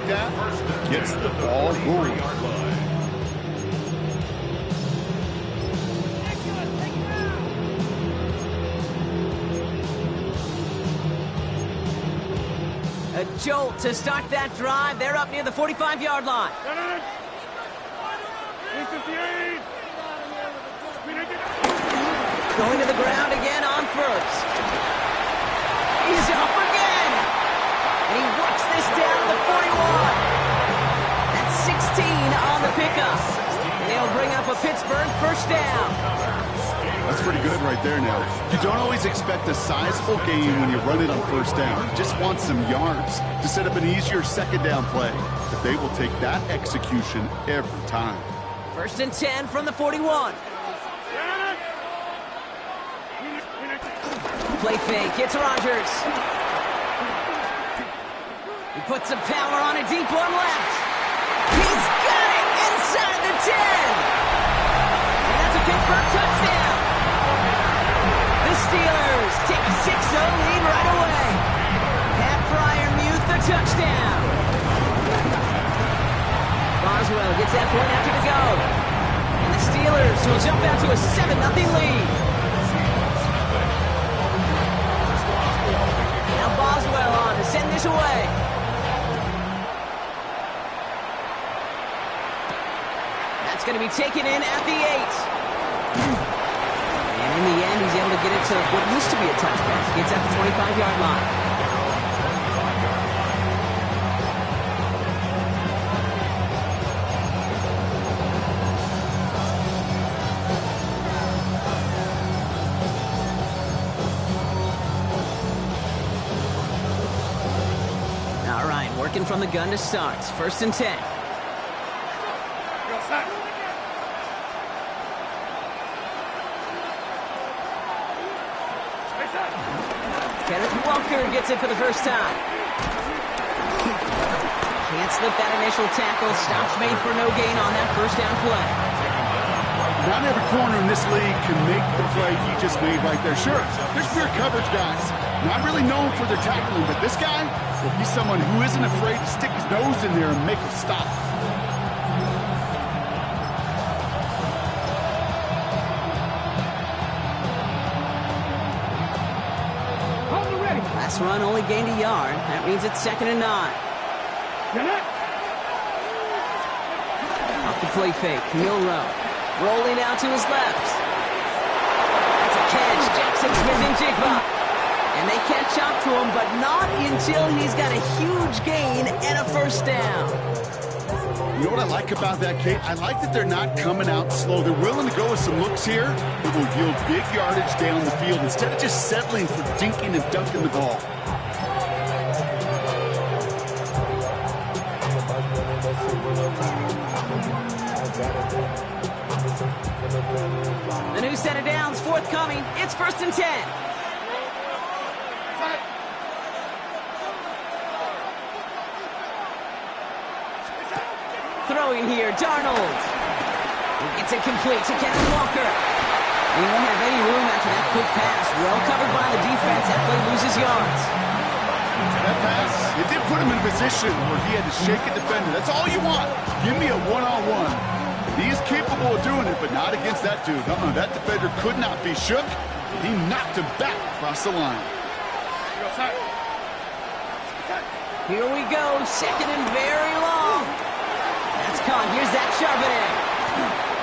like that gets the ball rolling. A jolt to start that drive. They're up near the 45-yard line. Going to the ground again on first. He's up again. And he works this down to the 41. That's 16 on the pickup. And they'll bring up a Pittsburgh first down. That's pretty good right there now. You don't always expect a sizable gain when you run it on first down. You just want some yards to set up an easier second down play. But they will take that execution every time. First and 10 from the 41. Play fake. It's Rodgers. He puts some power on a deep one left. He's got it inside the 10. And that's a Pittsburgh touchdown. The Steelers take a 6-0 lead right away. Pat Freiermuth, the touchdown. Boswell gets that point after the go. And the Steelers will jump out to a 7-0 lead. Now Boswell on to send this away. That's going to be taken in at the 8. And in the end, he's able to get it to what used to be a touchback. Gets at the 25-yard line. All right, working from the gun to start. First and 10. Kenneth Walker gets it for the first time. Can't slip that initial tackle. Stops made for no gain on that first down play. Not every corner in this league can make the play he just made right there. Sure, there's pure coverage guys. Not really known for their tackling, but this guy, well, he's someone who isn't afraid to stick his nose in there and make a stop. Last run only gained a yard. That means it's 2nd and 9. Off the play fake, Milroe. Rolling out to his left. That's a catch. Jackson Smith-Njigba. And they catch up to him, but not until he's got a huge gain and a first down. You know what I like about that, Kate? I like that they're not coming out slow. They're willing to go with some looks here that will yield big yardage down the field instead of just settling for dinking and dunking the ball. The new set of downs forthcoming. It's first and 10. Throwing here, Darnold. He gets it complete to Kenneth Walker. He won't have any room after that quick pass. Well covered by the defense. That play loses yards. That pass, it did put him in a position where he had to shake a defender. That's all you want. Give me a one-on-one. He is capable of doing it, but not against that dude. That defender could not be shook. He knocked him back across the line. Here we go. 2nd and very long. That's caught. Here's that Charbonnet.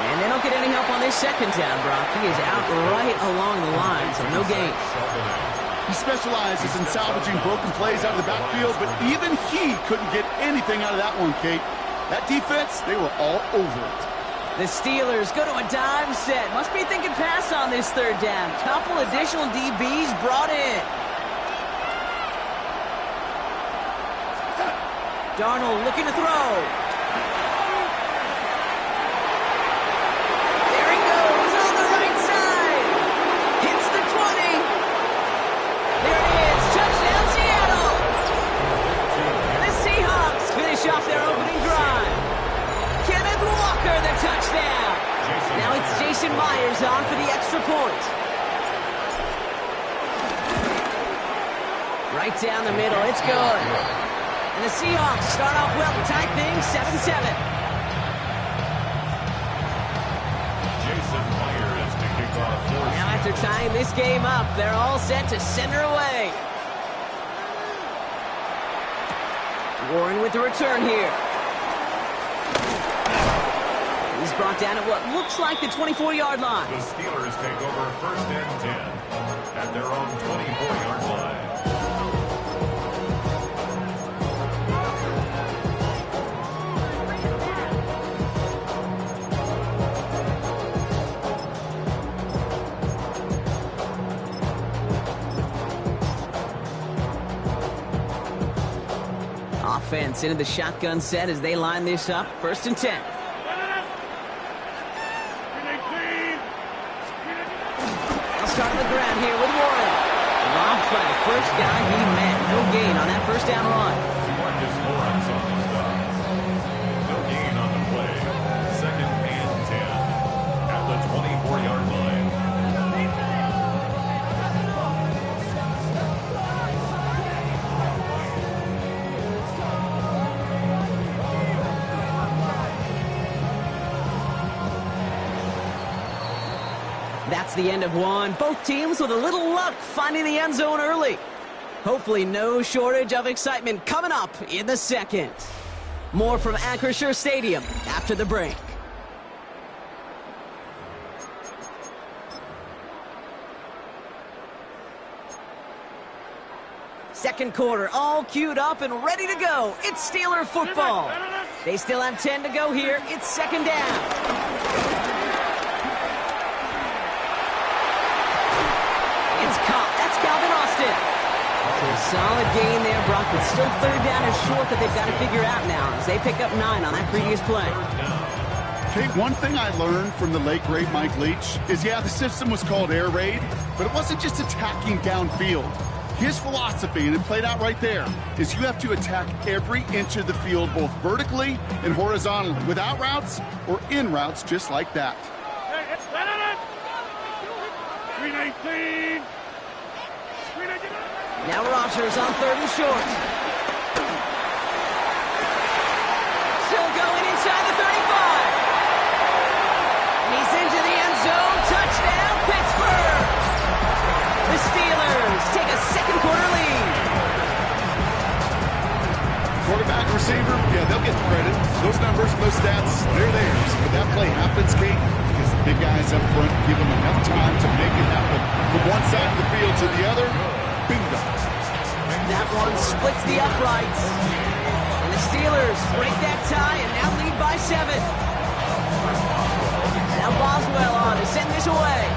And they don't get any help on this second down, Brock. He is out right along the line, so no gain. He specializes in salvaging broken plays out of the backfield, but even he couldn't get anything out of that one, Kate. That defense, they were all over it. The Steelers go to a dime set. Must be thinking pass on this third down. Couple additional DBs brought in. Darnold looking to throw. There he goes on the right side. Hits the 20. There it is. Touchdown, Seattle. The Seahawks finish off their opening drive. Kenneth Walker, the touchdown. Now it's Jason Myers on for the extra point. Right down the middle. It's good. And the Seahawks start off well tying this game up. They're all set to send her away. Warren with the return here. He's brought down at what looks like the 24-yard line. The Steelers take over 1st and 10 at their own 24-yard line. Offense into the shotgun set as they line this up. 1st and 10. They'll start on the ground here with Warren. Dropped by the first guy he met. No gain on that 1st down run. Marcus Lawrence on the stop. No gain on the play. 2nd and 10 at the 24-yard line. That's the end of one. Both teams with a little luck finding the end zone early. Hopefully no shortage of excitement coming up in the second. More from Acrisure Stadium after the break. Second quarter, all queued up and ready to go. It's Steeler football. They still have 10 to go here. It's 2nd down. That's Calvin Austin. So a solid gain there, Brock, but still 3rd down is short that they've got to figure out now as they pick up 9 on that previous play. Okay, one thing I learned from the late great Mike Leach is, yeah, the system was called air raid, but it wasn't just attacking downfield. His philosophy, and it played out right there, is you have to attack every inch of the field, both vertically and horizontally, without routes or in routes just like that. 319. Now Rodgers on 3rd and short. Still going inside the 35. And he's into the end zone. Touchdown, Pittsburgh. The Steelers take a second quarter lead. Quarterback, receiver, yeah, they'll get the credit. Those numbers, those stats, they're theirs. But that play happens, Kate, because the big guys up front give them enough time to make it happen. From one side of the field to the other, bingo. That one splits the uprights. And the Steelers break that tie and now lead by 7. Now Boswell on to send this away.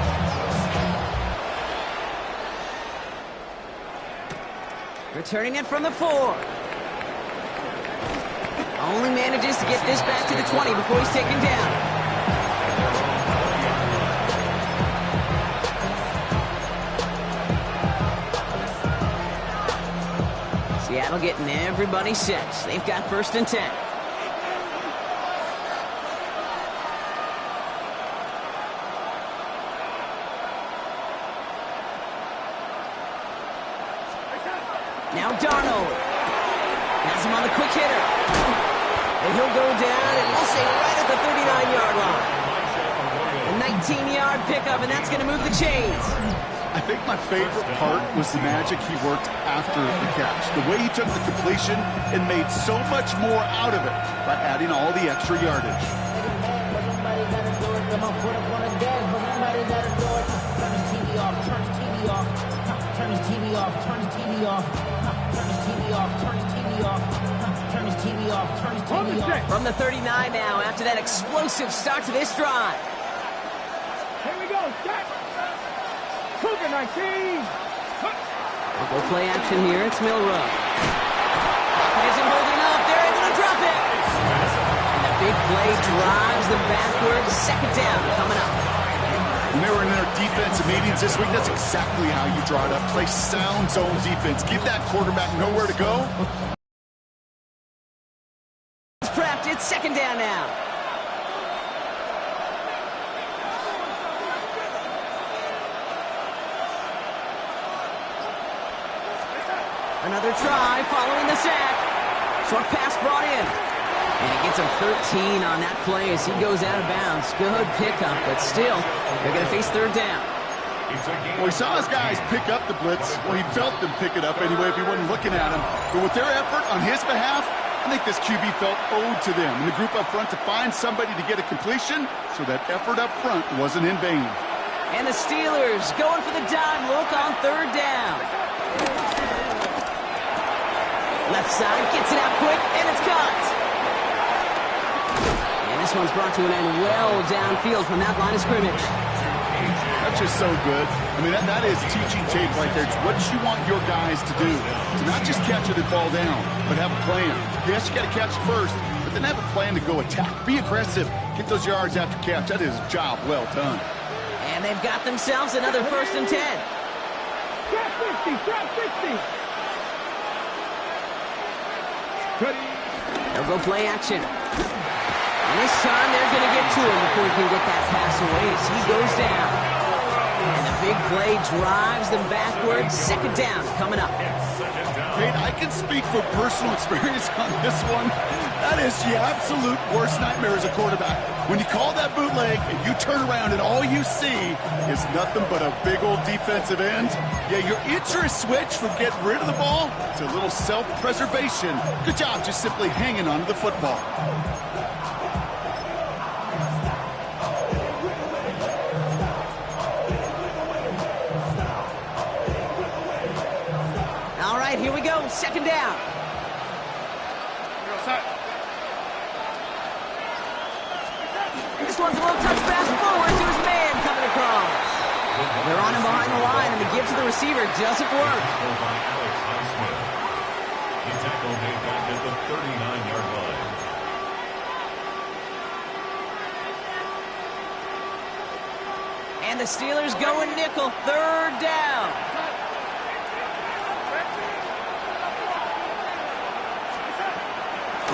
Returning it from the 4. Only manages to get this back to the 20 before he's taken down. Seattle getting everybody set. They've got 1st and 10. Now Darnold has him on the quick hitter. And he'll go down, and we'll say right at the 39-yard line. A 19-yard pickup, and that's going to move the chains. I think my favorite part was the magic he worked after the catch. The way he took the completion and made so much more out of it by adding all the extra yardage. From the 39 now, after that explosive start to this drive. Here we go. Start. Cougar 19. We'll go play action here. It's Milrow. Pocket isn't holding up. They're able to drop it. And a big play drives them backwards. 2nd down coming up. When they were in their defensive meetings this week, that's exactly how you draw it up. Play sound zone defense. Give that quarterback nowhere to go. It's prepped. It's 2nd down now. Another try following the sack. Short pass brought in. And he gets him 13 on that play as he goes out of bounds. Good pickup, but still, they're going to face 3rd down. Well, he saw his guys pick up the blitz. Well, he felt them pick it up anyway if he wasn't looking at him. But with their effort on his behalf, I think this QB felt owed to them and the group up front to find somebody to get a completion, so that effort up front wasn't in vain. And the Steelers going for the dime look on third down. Left side gets it out quick, and it's caught. And this one's brought to an end well downfield from that line of scrimmage. That's just so good. I mean, that is teaching tape right there. It's what you want your guys to do. To not just catch it and fall down, but have a plan. Yes, you got to catch it first, but then have a plan to go attack. Be aggressive. Get those yards after catch. That is a job well done. And they've got themselves another 1st and 10. Trap 50, trap 50. They'll go play action. And this time they're going to get to him before he can get that pass away as he goes down. And the big play drives them backwards. 2nd down coming up. Kate, I can speak from personal experience on this one. That is the absolute worst nightmare as a quarterback. When you call that bootleg and you turn around and all you see is nothing but a big old defensive end, yeah, your interest switch from getting rid of the ball to a little self-preservation. Good job just simply hanging on to the football. All right, here we go. 2nd down. This one's a little touch pass forward to his man coming across. They're on him behind the line, and the give to the receiver doesn't work. He tackled made back at the 39-yard line. And the Steelers going nickel. 3rd down.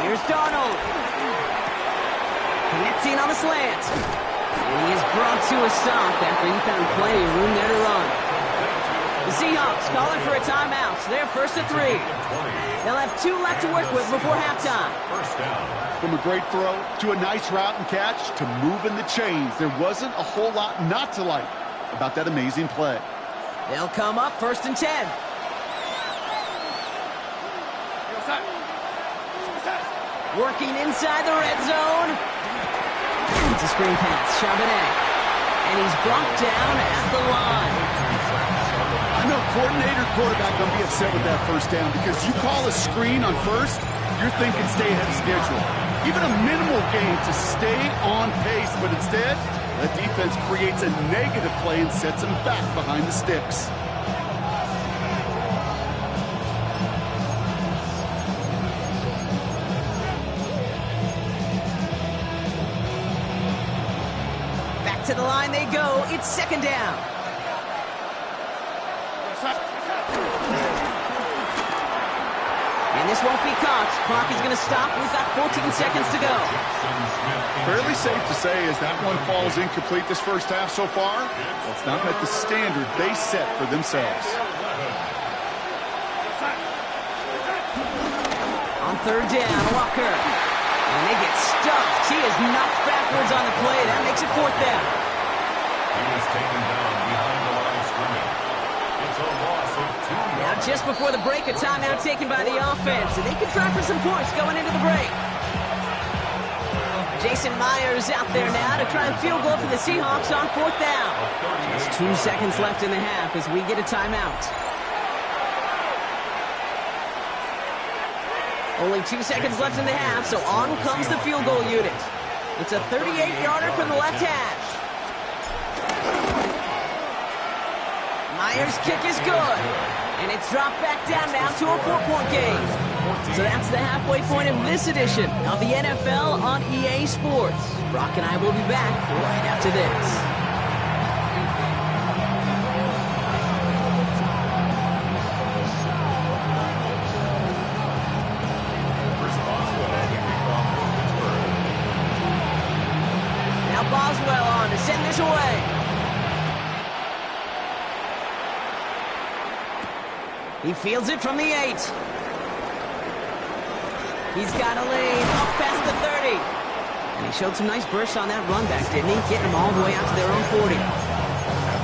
Here's Darnold. Connecting on the slant. And he is brought to a stop after he found plenty of room there to run. The Seahawks calling for a timeout. So they're 1st and 3. They'll have 2 left to work with before halftime. 1st down. From a great throw to a nice route and catch to moving the chains, there wasn't a whole lot not to like about that amazing play. They'll come up 1st and 10. Working inside the red zone. It's a screen pass, Charbonnet. And he's brought down at the line. I know coordinator, quarterback going to be upset with that 1st down because you call a screen on 1st, you're thinking stay ahead of schedule. Even a minimal gain to stay on pace, but instead, that defense creates a negative play and sets them back behind the sticks. To the line they go. It's 2nd down. And this won't be caught. Clock is going to stop. We've got 14 seconds to go. Fairly safe to say as that one falls incomplete this 1st half so far, it's not met the standard they set for themselves. On 3rd down, Walker. And they get stuffed. He is knocked backwards on the play. That makes it 4th down. He was taken down behind the line of scrimmage. It's a loss of 2 yards. Now just before the break, a timeout taken by the offense. And they can try for some points going into the break. Jason Myers out there now to try and field goal for the Seahawks on 4th down. Just 2 seconds left in the half as we get a timeout. Only 2 seconds left in the half, so on comes the field goal unit. It's a 38-yarder from the left hash. Myers' kick is good. And it's dropped back down now to a 4-point game. So that's the halfway point of this edition of the NFL on EA Sports. Brock and I will be back right after this. Boswell on to send this away. He fields it from the 8. He's got a lane up past the 30. And he showed some nice bursts on that run back, didn't he? Getting them all the way out to their own 40.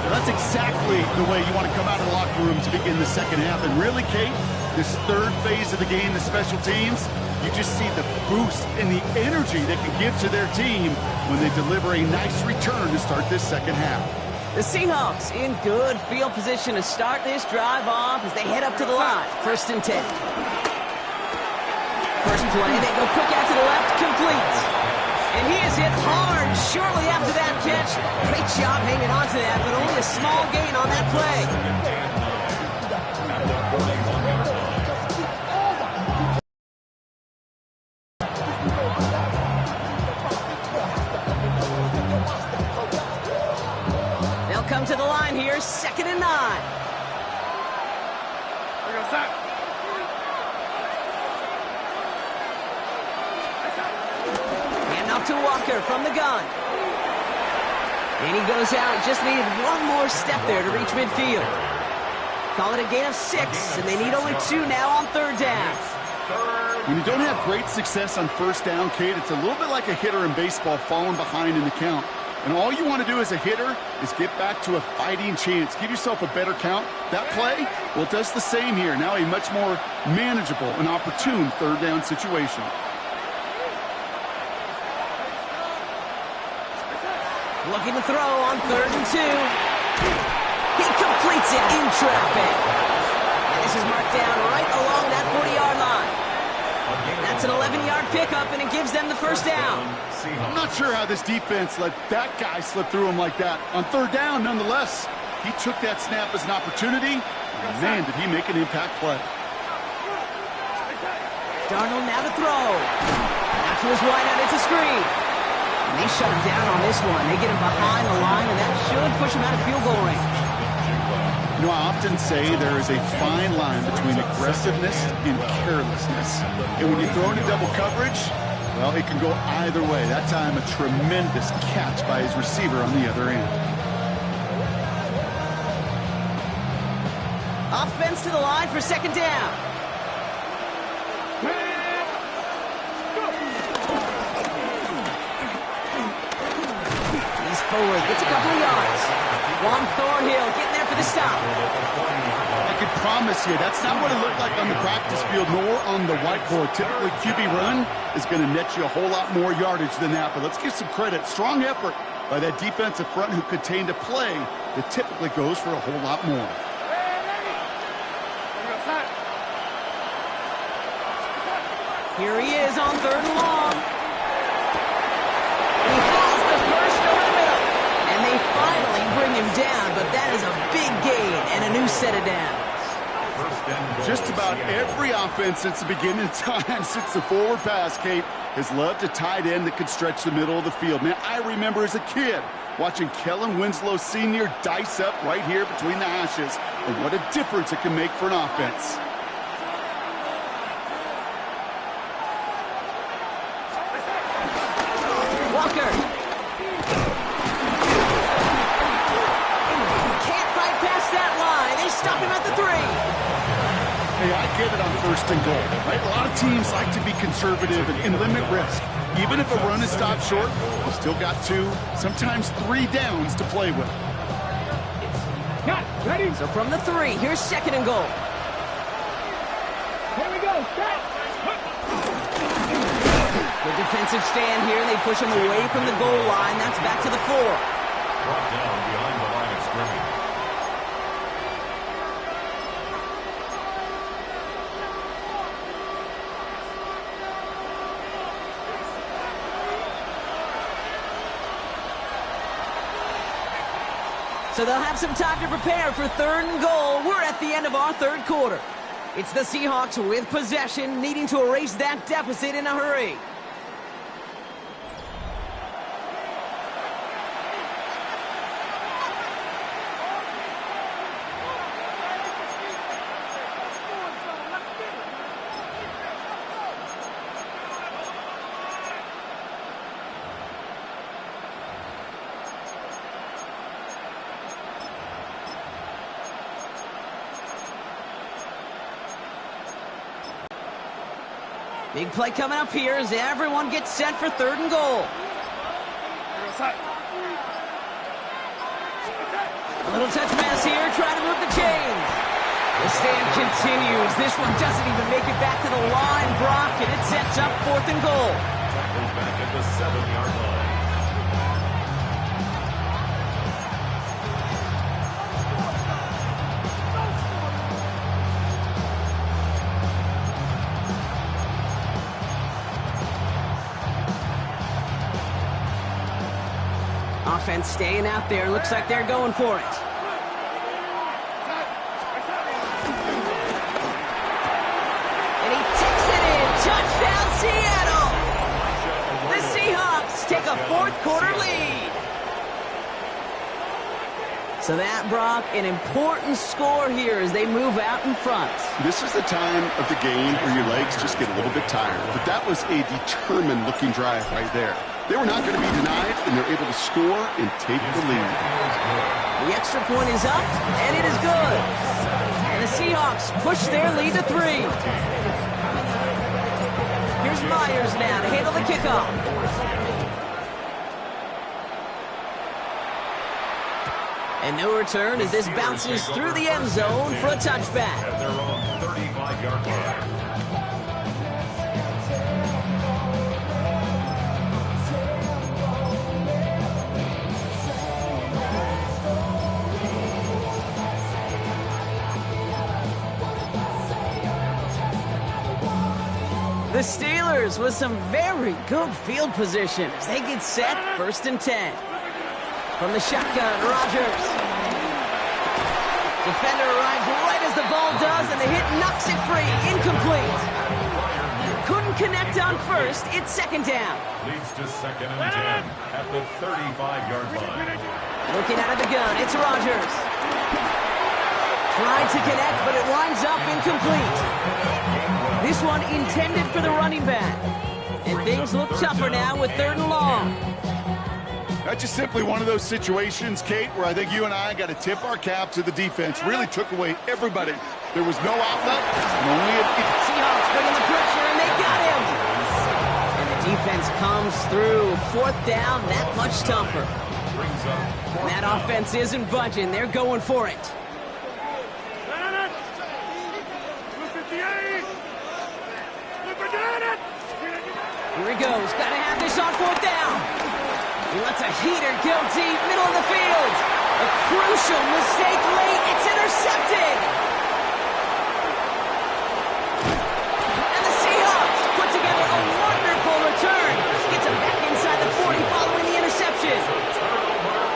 Well, that's exactly the way you want to come out of the locker room to begin the second half. And really, Kate, this third phase of the game, the special teams, you just see the boost and the energy they can give to their team when they deliver a nice return to start this second half. The Seahawks in good field position to start this drive off as they head up to the line. 1st and 10. First play, they go quick out to the left, complete. And he is hit hard shortly after that catch. Great job hanging on to that, but only a small gain on that play. They'll come to the line here, 2nd and 9. To Walker from the gun. And he goes out. Just needed one more step there to reach midfield. Call it a gain of 6, and they need only 2 now on 3rd down. When you don't have great success on 1st down, Kate, it's a little bit like a hitter in baseball falling behind in the count. And all you want to do as a hitter is get back to a fighting chance. Give yourself a better count. That play, well, it does the same here. Now a much more manageable and opportune 3rd down situation. Looking to throw on 3rd and 2. He completes it in traffic. And this is marked down right along that 40-yard line. And that's an 11-yard pickup, and it gives them the 1st down. I'm not sure how this defense let that guy slip through him like that. On 3rd down, nonetheless, he took that snap as an opportunity. And man, did he make an impact play. Darnold now to throw. Out to his wideout, it's a screen. And they shut him down on this one. They get him behind the line, and that should push him out of field goal range. You know, I often say there is a fine line between aggressiveness and carelessness. And when you throw into double coverage, well, it can go either way. That time, a tremendous catch by his receiver on the other end. Offense to the line for 2nd down. Forward, gets a couple of yards. Juan Thornhill getting there for the stop. I could promise you, that's not what it looked like on the practice field, nor on the whiteboard. Typically, QB run is going to net you a whole lot more yardage than that. But let's give some credit. Strong effort by that defensive front who contained a play that typically goes for a whole lot more. Here he is on 3rd and long. He has the first over the middle. And they finally bring him down, but that is a big gain and a new set of downs. Just about every offense since the beginning of time, since the forward pass, Kate, has loved a tight end that could stretch the middle of the field. Man, I remember as a kid watching Kellen Winslow Sr. dice up right here between the hashes. And what a difference it can make for an offense. Walker. Can't fight past that line. They stop him at the 3. Hey, I get it on 1st and goal, right? A lot of teams like to be conservative and limit risk. Even if a run is stopped short, you've still got 2, sometimes 3 downs to play with. Cut, ready? So from the 3, here's 2nd and goal. Here we go, set. Good defensive stand here. They push him away from the goal line. That's back to the 4. Brought down behind the line of scrimmage. So they'll have some time to prepare for 3rd and goal. We're at the end of our 3rd quarter. It's the Seahawks with possession, needing to erase that deficit in a hurry. Big play coming up here as everyone gets set for 3rd and goal. A little touch pass here, trying to move the chains. The stand continues. This one doesn't even make it back to the line, Brock, and it sets up 4th and goal. Tackled back at the 7-yard line. Offense staying out there. Looks like they're going for it. And he takes it in. Touchdown, Seattle! The Seahawks take a 4th quarter lead. So that, Brock, an important score here as they move out in front. This is the time of the game where your legs just get a little bit tired. But that was a determined-looking drive right there. They were not going to be denied, and they're able to score and take the lead. The extra point is up, and it is good. And the Seahawks push their lead to 3. Here's Myers now to handle the kickoff. And no return as this bounces through the end zone for a touchback. At their own 35-yard line. The Steelers with some very good field position as they get set 1st and 10. From the shotgun, Rodgers. Defender arrives right as the ball does, and the hit knocks it free. Incomplete. Couldn't connect on first. It's 2nd down. Leads to 2nd and 10 at the 35-yard line. Looking out of the gun, it's Rodgers. Tried to connect, but it winds up incomplete. This one intended for the running back. And things look tougher now with 3rd and long. That's just simply one of those situations, Kate, where I think you and I got to tip our cap to the defense. Really took away everybody. There was no outlet, and only a... Seahawks bringing the pressure, and they got him. And the defense comes through. 4th down, that much tougher. And that offense isn't budging. They're going for it. Here he goes. Got to have this on 4th down. He lets a heater go deep, middle of the field. A crucial mistake late. It's intercepted. And the Seahawks put together a wonderful return. Gets him back inside the 40 following the interception.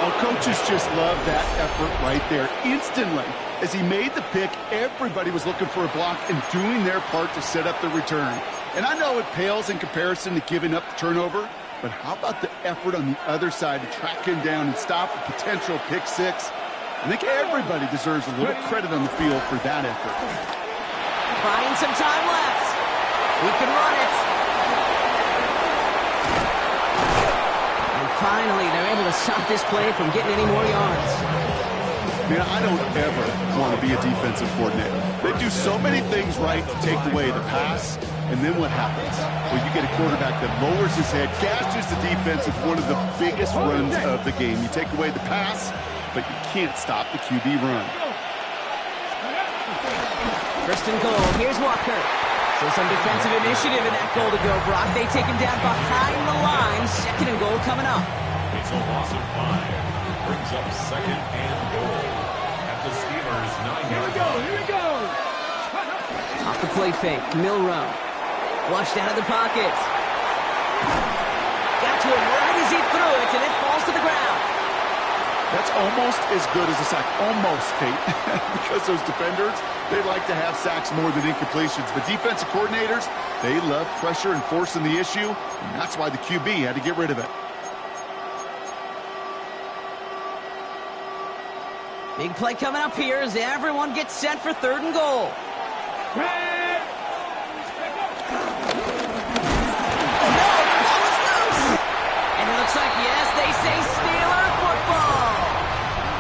Our coaches just love that effort right there. Instantly, as he made the pick, everybody was looking for a block and doing their part to set up the return. And I know it pales in comparison to giving up the turnover, but how about the effort on the other side to track him down and stop a potential pick 6? I think everybody deserves a little credit on the field for that effort. Buying some time left. He can run it. And finally, they're able to stop this play from getting any more yards. Man, I don't ever want to be a defensive coordinator. They do so many things right to take away the pass, and then what happens? Well, you get a quarterback that lowers his head, gashes the defense with one of the biggest runs of the game. You take away the pass, but you can't stop the QB run. 1st and goal. Here's Walker. So some defensive initiative in that goal to go, Brock. They take him down behind the line. 2nd and goal coming up. It's a loss of 5. Brings up 2nd and goal at the Steelers' 9-yard line. Here we go. Off the play fake. Milrow. Flushed out of the pocket. Got to him right as he threw it, and it falls to the ground. That's almost as good as a sack. Almost, Kate. Because those defenders, they like to have sacks more than incompletions. But defensive coordinators, they love pressure and forcing the issue, and that's why the QB had to get rid of it. Big play coming up here as everyone gets set for 3rd and goal. Looks like, yes, they say Steeler football.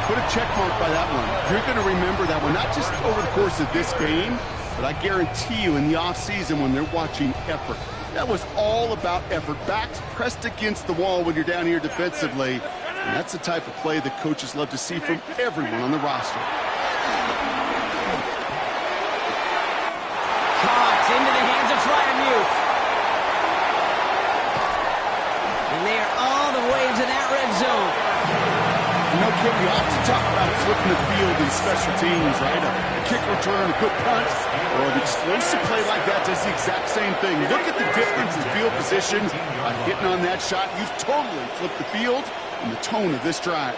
Put a check mark by that one. You're going to remember that one, not just over the course of this game, but I guarantee you in the offseason when they're watching effort. That was all about effort. Backs pressed against the wall when you're down here defensively. And that's the type of play that coaches love to see from everyone on the roster. Caught into the hands of Freiermuth. And they are all the way into that red zone. You know, Kid, we often talk about flipping the field in special teams, right? A kick return, a good punt, or an explosive play like that does the exact same thing. Look at the difference in field position. By hitting on that shot, you've totally flipped the field and the tone of this drive.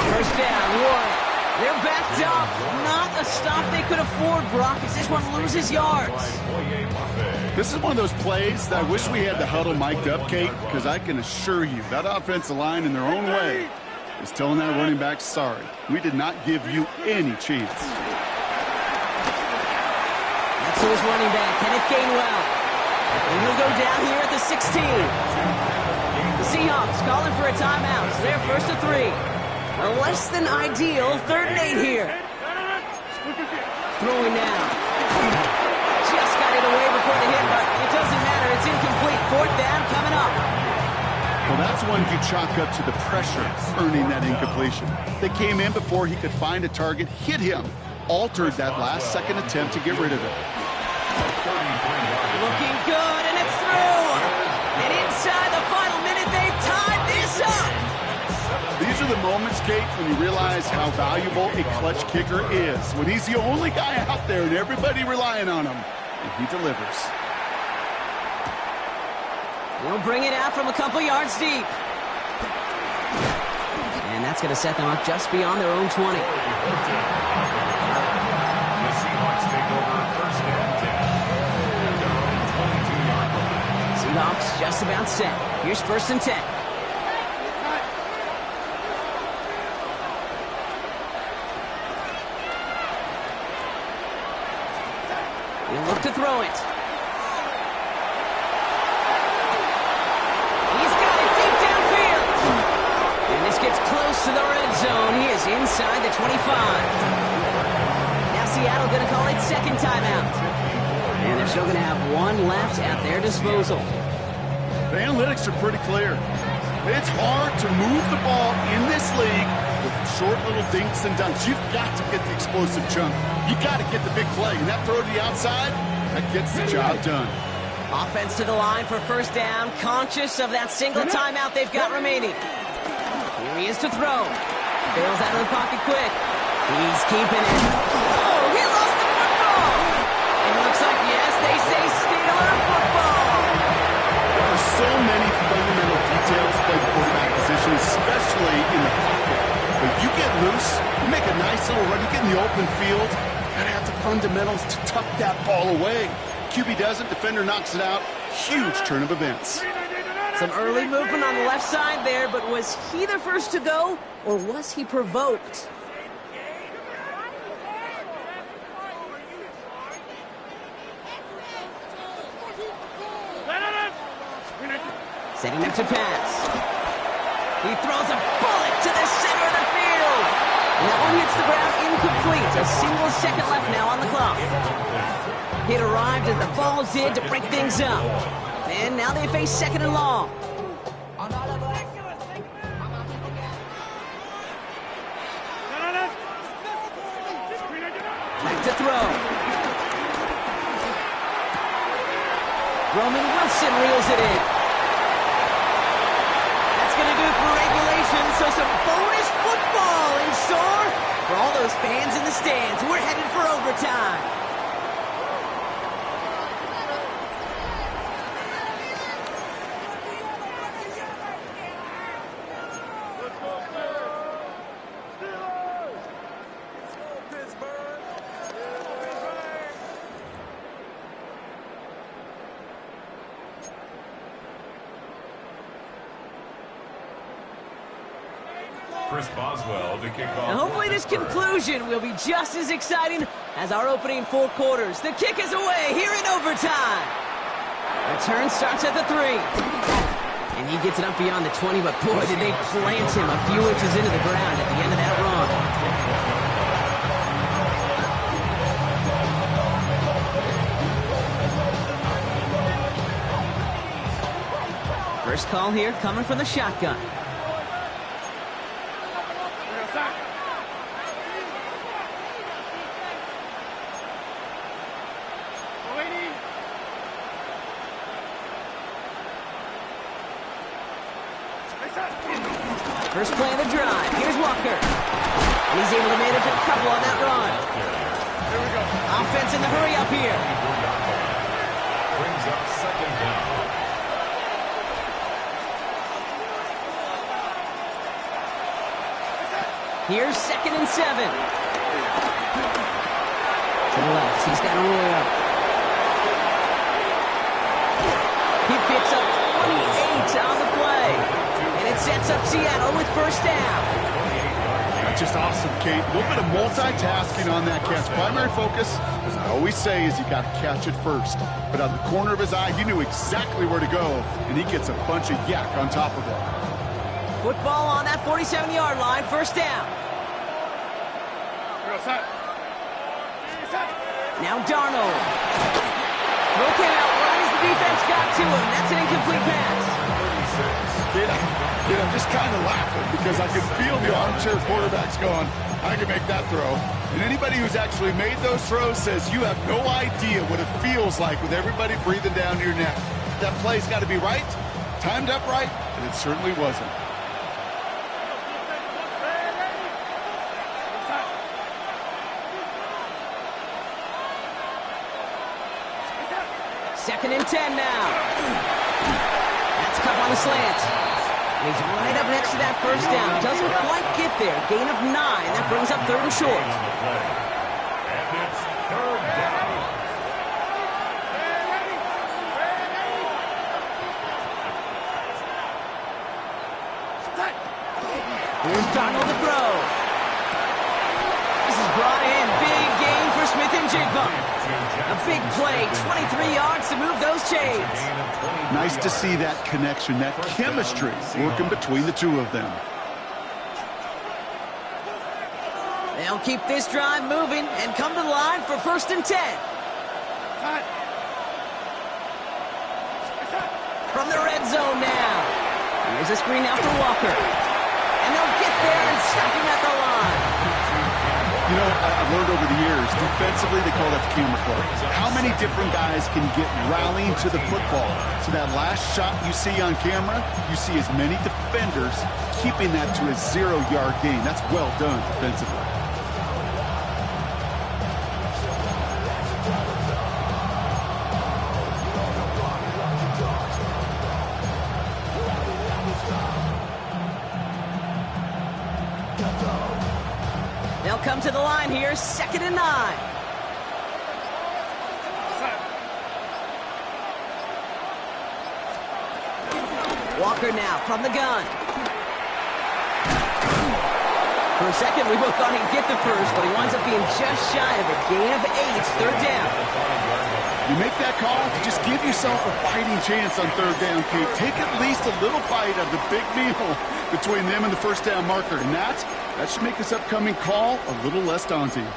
First down, one. They're backed up. Not a stop they could afford, Brock, as this one loses yards. This is one of those plays that I wish we had the huddle mic'd up, Kate, because I can assure you that offensive line in their own way is telling that running back, sorry, we did not give you any chance. That's his running back, Kenneth Gainwell. And he'll go down here at the 16. The Seahawks calling for a timeout. So they're first and 3. A less than ideal 3rd and 8 here. Throwing now. Just got it away before the hit, but it doesn't matter. It's incomplete. 4th down coming up. Well, that's one you chalk up to the pressure earning that incompletion. They came in before he could find a target, hit him, altered that last-second attempt to get rid of it. Looking good, and it's through. And inside the final minute, they've tied this up. These are the moments, Kate, when you realize how valuable a clutch kicker is. When he's the only guy out there and everybody relying on him, and he delivers. They'll bring it out from a couple yards deep. And that's going to set them up just beyond their own 20. The Seahawks take over first and 10 at their own 22-yard line. Seahawks just about set. Here's 1st and 10. He'll look to throw it. He's got it deep downfield. And this gets close to the red zone. He is inside the 25. Now Seattle going to call it 2nd timeout. And they're still going to have one left at their disposal. The analytics are pretty clear. It's hard to move the ball in this league with short little dinks and dunks. You've got to get the explosive chunk. You got to get the big play. And that throw to the outside, that gets the job done. Offense to the line for 1st down, conscious of that single timeout they've got remaining. Here he is to throw. Bails out of the pocket quick. He's keeping it. Oh, he lost the football! And it looks like, yes, they say Steeler football. There are so many fundamental details to play the quarterback position, especially in the pocket. But you get loose, you make a nice little run, you get in the open field, you gotta have the fundamentals to tuck that ball away. QB doesn't, defender knocks it out. Huge turn of events. Some early movement on the left side there, but was he the first to go, or was he provoked? Setting up to pass. He throws a bullet to the center of the field. And that one hits the ground incomplete. A single second left now on the clock. It arrived as the ball did to break things up. And now they face 2nd and long. Back to throw. Roman Wilson reels it in. That's going to do it for regulation, so some bonus football in store for all those fans in the stands. We're headed for overtime. Chris Boswell to kick off. And hopefully this conclusion will be just as exciting as our opening 4 quarters. The kick is away here in overtime. Return starts at the 3. And he gets it up beyond the 20, but boy, did they plant him a few inches into the ground at the end of that run. First call here coming from the shotgun. First play of the drive. Here's Walker. And he's able to manage a couple on that run. Here we go. Offense in the hurry up here. Brings up second down. Here's 2nd and 7. To the left. He's got a roll up. He picks up 28 on the play. And it sets up Seattle with first down. That's just awesome, Kate. A little bit of multitasking on that catch. Primary focus, as I always say, is you got to catch it first. But out of the corner of his eye, he knew exactly where to go, and he gets a bunch of yak on top of it. Football on that 47-yard line. First down. Now Darnold. Throw came out right as the defense got to him. That's an incomplete pass. Kid, I'm just kind of laughing because I can feel the armchair quarterbacks going, I can make that throw. And anybody who's actually made those throws says you have no idea what it feels like with everybody breathing down your neck. That play's got to be right, timed up right, and it certainly wasn't. Second and 10 now. That's Cup on the slant. And he's right up next to that first down. Doesn't quite get there. Gain of 9. That brings up 3rd and short. And it's 3rd down. Here's Darnold to throw. This is brought in. Big gain for Smith and Jigba. A big play, 23 yards to move those chains. Nice to see that connection, that chemistry working between the two of them. They'll keep this drive moving and come to the line for 1st and 10. From the red zone now. Here's a screen out for Walker. And they'll get there and stop him at the line. You know, I've learned over the years, defensively, they call that the camera play. How many different guys can get rallying to the football? So that last shot you see on camera, you see as many defenders keeping that to a 0-yard gain. That's well done defensively. They'll come to the line here, 2nd and 9. Walker now from the gun. For a second, we both thought he'd get the first, but he winds up being just shy of it. Gain of 8, 3rd down. You make that call to just give yourself a fighting chance on 3rd down, Kate. Take at least a little bite of the big meal between them and the first down marker, and that should make this upcoming call a little less daunting.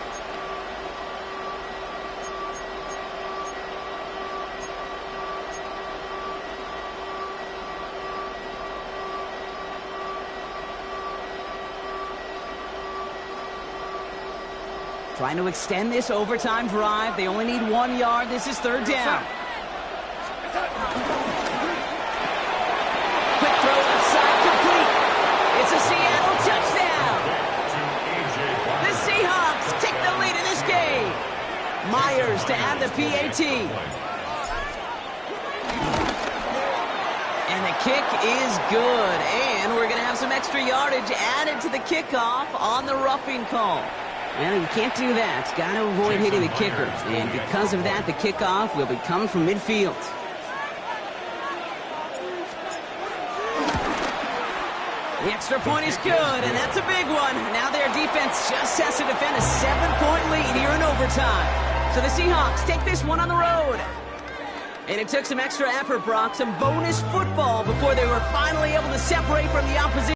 Trying to extend this overtime drive. They only need 1 yard. This is 3rd down. Quick throw left side complete. It's a Seattle touchdown. The Seahawks take the lead in this game. Myers to add the PAT. And the kick is good. And we're going to have some extra yardage added to the kickoff on the roughing call. Well, you can't do that. Got to avoid hitting the kicker. And because of that, the kickoff will be coming from midfield. The extra point is good, and that's a big one. Now their defense just has to defend a 7-point lead here in overtime. So the Seahawks take this one on the road. And it took some extra effort, Brock, some bonus football before they were finally able to separate from the opposition.